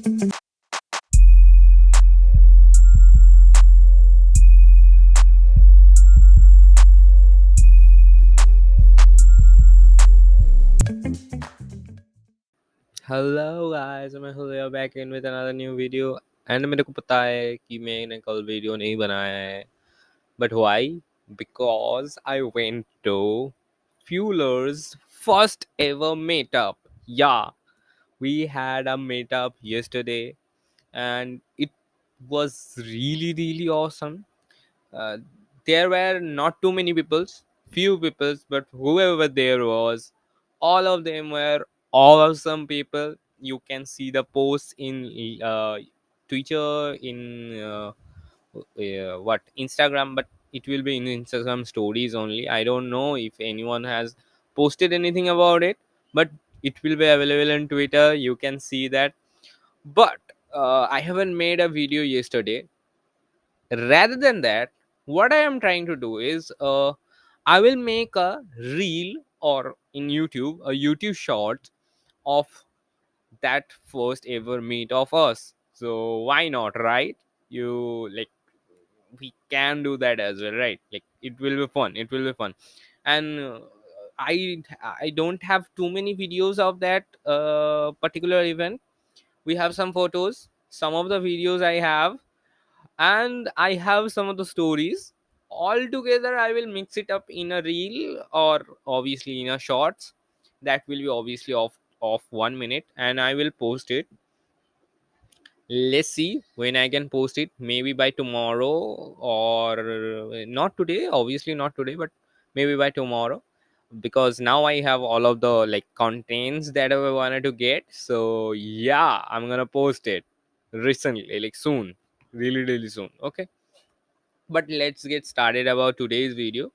Hello guys, मैं Mehul back in with another new video. And मेरे को पता है कि मैंने कल वीडियो नहीं बनाया है, but why? Because I went to Fueller's first ever meetup. Yeah, we had a meetup yesterday, and it was really awesome. uh, there were not too many peoples, few peoples, but whoever there was, all of them were awesome people. You can see the posts in Twitter, in what Instagram, but it will be in Instagram stories only. I don't know if anyone has posted anything about it, but it will be available on Twitter. You can see that. But I haven't made a video yesterday. Rather than that, what I am trying to do is I will make a reel, or in YouTube a YouTube short of that first ever meet of us. So why not, right? You like, we can do that as well, right? Like, it will be fun, it will be fun. And I don't have too many videos of that particular event. We have some photos, some of the videos I have, and I have some of the stories. All together I will mix it up in a reel, or obviously in a shorts. That will be obviously of 1 minute, and I will post it. Let's see when I can post it. Maybe by tomorrow, or not today, obviously not today, but maybe by tomorrow, because now I have all of the like contents that I wanted to get. So yeah, I'm gonna post it recently, like soon, really soon. Okay, but let's get started about today's video.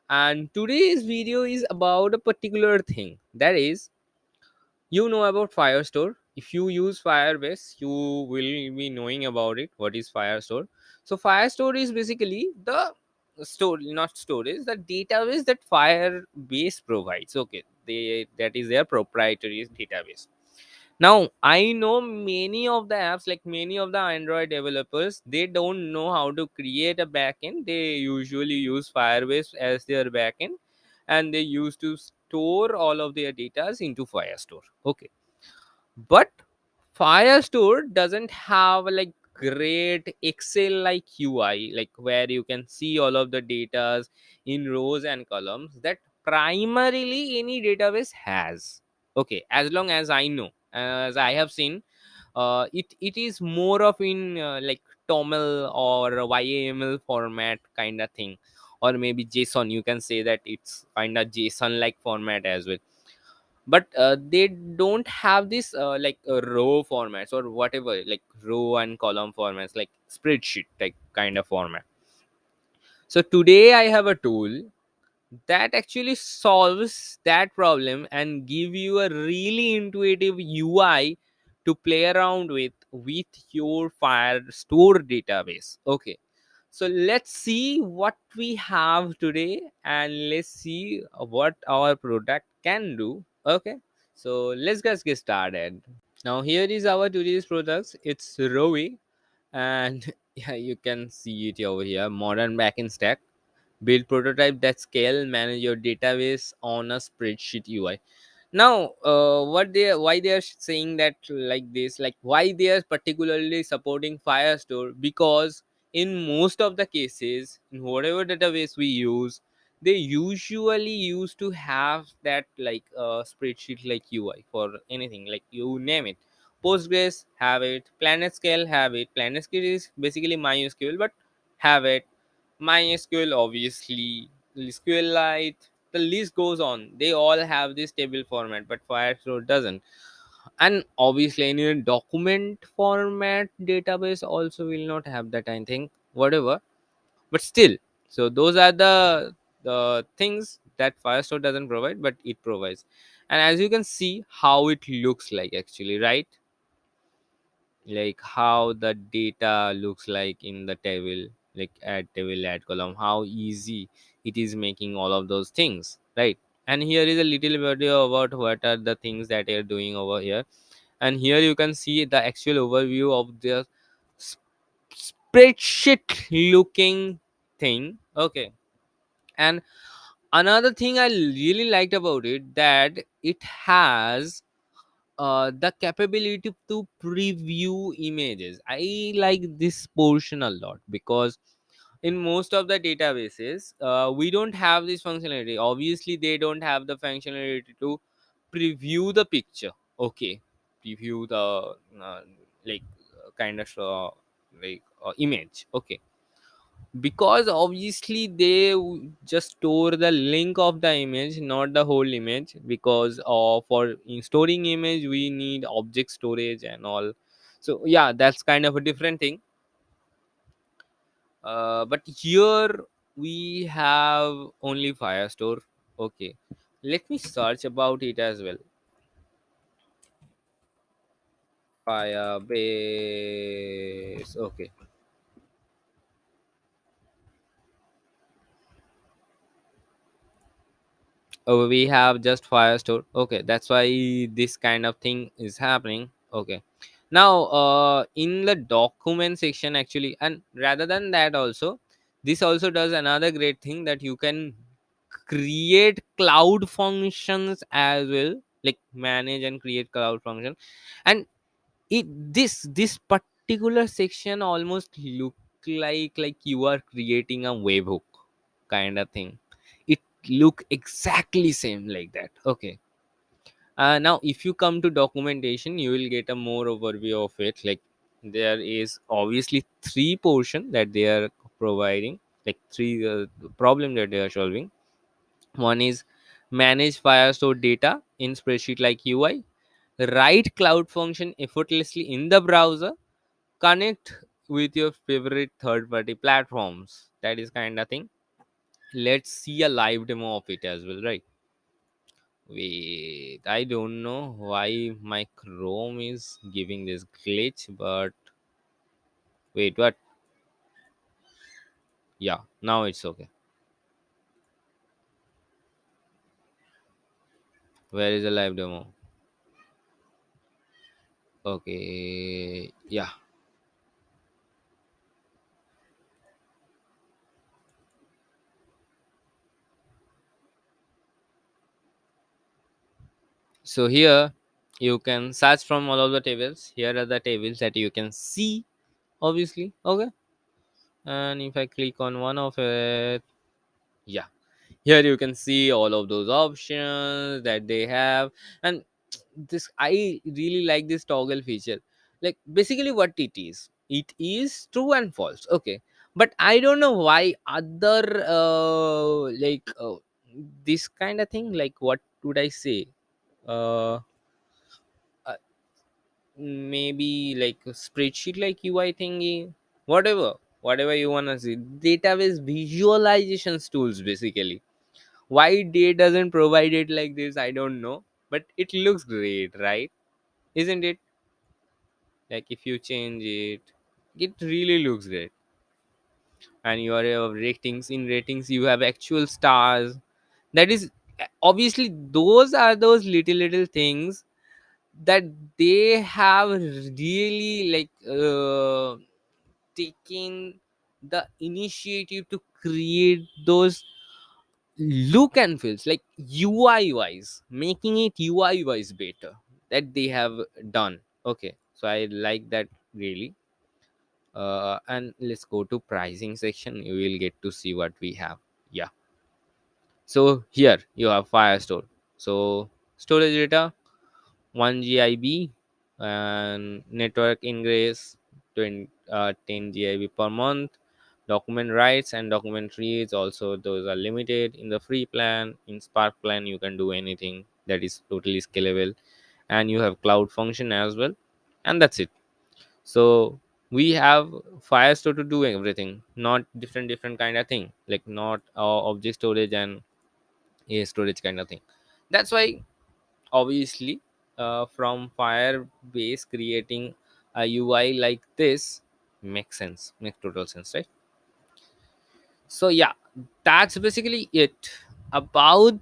And today's video is about a particular thing, that is, you know about Firestore. If you use Firebase, you will be knowing about it. What is Firestore? So Firestore is basically the store, not storage, the database that Firebase provides. Okay, that is their proprietary database. Now I know many of the apps, like many of the Android developers, they don't know how to create a backend. They usually use Firebase as their backend, and they used to store all of their data into Firestore. Okay, but Firestore doesn't have like great Excel like UI, like where you can see all of the data in rows and columns that primarily any database has. Okay, as long as I know, as I have seen, it is more of in like toml or YAML format kind of thing, or maybe JSON. You can say that it's kind of JSON like format as well. But they don't have this like row formats or whatever, like row and column formats, like spreadsheet like kind of format. So today I have a tool that actually solves that problem and give you a really intuitive UI to play around with your Firestore database. Okay, so let's see what we have today, and let's see what our product can do. Okay, so let's just get started. Now here is our today's products. It's Rowie, and yeah, you can see it over here. Modern backend stack. Build prototype that scale, manage your database on a spreadsheet UI. Now what they, why they are saying that like this, like why they are particularly supporting Firestore? Because in most of the cases, in whatever database we use, they usually used to have that like spreadsheet like UI for anything, like you name it. Postgres have it, PlanetScale have it. PlanetScale is basically MySQL, but have it. MySQL, obviously, SQLite, the list goes on. They all have this table format, but Firestore doesn't. And obviously, any document format database also will not have that, I think, whatever. But still, so those are the things that Firestore doesn't provide, but it provides. And as you can see, how it looks like actually, right? Like how the data looks like in the table, like add table, add column, how easy it is making all of those things, right? And here is a little video about what are the things that you're doing over here. and here you can see the actual overview of the s- spreadsheet looking thing. Okay. And another thing I really liked about it, that it has the capability to preview images. I like this portion a lot, because in most of the databases we don't have this functionality. Obviously they don't have the functionality to preview the picture. Okay, preview the like kind of image. Okay, because obviously they just store the link of the image, not the whole image, because for storing image we need object storage and all. So yeah, that's kind of a different thing. But here we have only Firestore. Okay, let me search about it as well. Firebase. Okay. Oh, we have just Firestore. Okay, that's why this kind of thing is happening. Okay. Now, in the document section, actually, and rather than that, also, this also does another great thing, that you can create cloud functions as well, like manage and create cloud function. And this particular section almost look like you are creating a webhook kind of thing. It look exactly same like that. Okay. Now if you come to documentation, you will get a more overview of it. Like, there is obviously three portion that they are providing, like three problem that they are solving. One is manage Firestore data in spreadsheet like UI, write cloud function effortlessly in the browser, connect with your favorite third party platforms. That is kind of thing. Let's see a live demo of it as well, right? Wait, I don't know why my Chrome is giving this glitch, but wait, what? Yeah, now it's okay. Where is the live demo? Okay, yeah. So here you can search from all of the tables. Here are the tables that you can see, obviously. Okay, and if I click on one of it, yeah, here you can see all of those options that they have. And this, I really like this toggle feature. Like, basically what it is true and false. Okay, but I don't know why other this kind of thing, like, what would I say, uh, uh maybe like a spreadsheet like UI thingy, whatever you want to see, database visualizations tools, basically. Why they doesn't provide it like this, I don't know, but it looks great, right? Isn't it? Like, if you change it, it really looks great. And you are ratings, in ratings you have actual stars. That is, obviously those are those little things that they have really, like, taking the initiative to create those look and feels, like UI wise, making it UI wise better, that they have done. Okay, so I like that, really. And let's go to pricing section, you will get to see what we have. Yeah, so here you have Firestore. So storage data 1 gib, and network ingress 10 gib per month. Document writes and document reads also, those are limited in the free plan. In Spark plan you can do anything, that is totally scalable. And you have cloud function as well, and that's it. So we have Firestore to do everything, not different kind of thing, like not object storage and a storage kind of thing. That's why, obviously, from Firebase creating a UI like this makes sense, makes total sense, right? So yeah, that's basically it about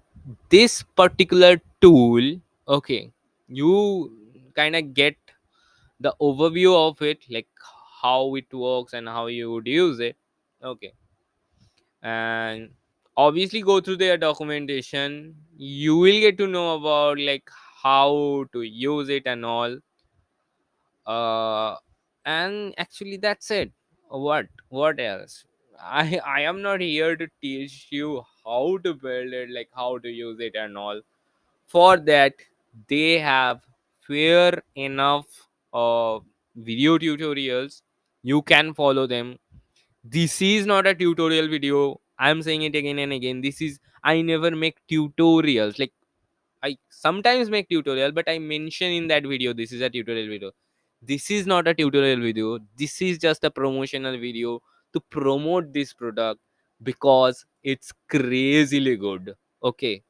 this particular tool. Okay, you kind of get the overview of it, like how it works and how you would use it. Okay. And obviously go through their documentation, you will get to know about like how to use it and all. uh and actually that's it. What else? I am not here to teach you how to build it, like how to use it and all. For that, they have fair enough video tutorials. You can follow them. This is not a tutorial video. I'm saying it again and again. This is, I never make tutorials. Like, I sometimes make tutorial, but I mention in that video this is a tutorial video. This is not a tutorial video. This is just a promotional video to promote this product because it's crazily good. Okay.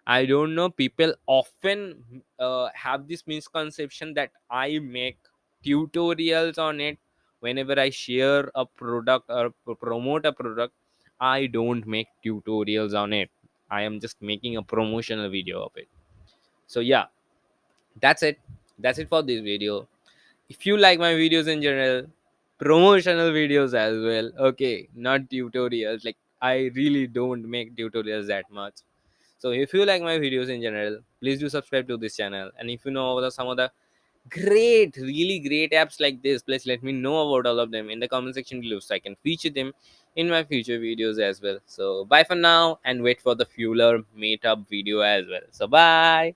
I don't know. People often have this misconception that I make tutorials on it. Whenever I share a product or promote a product, I don't make tutorials on it. I am just making a promotional video of it. So yeah, that's it. That's it for this video. If you like my videos in general, promotional videos as well. Okay, not tutorials. Like, I really don't make tutorials that much. So if you like my videos in general, please do subscribe to this channel. And if you know about some of the great, really great apps like this, please let me know about all of them in the comment section below so I can feature them in my future videos as well. So bye for now and wait for the fuller meetup video as well. So bye.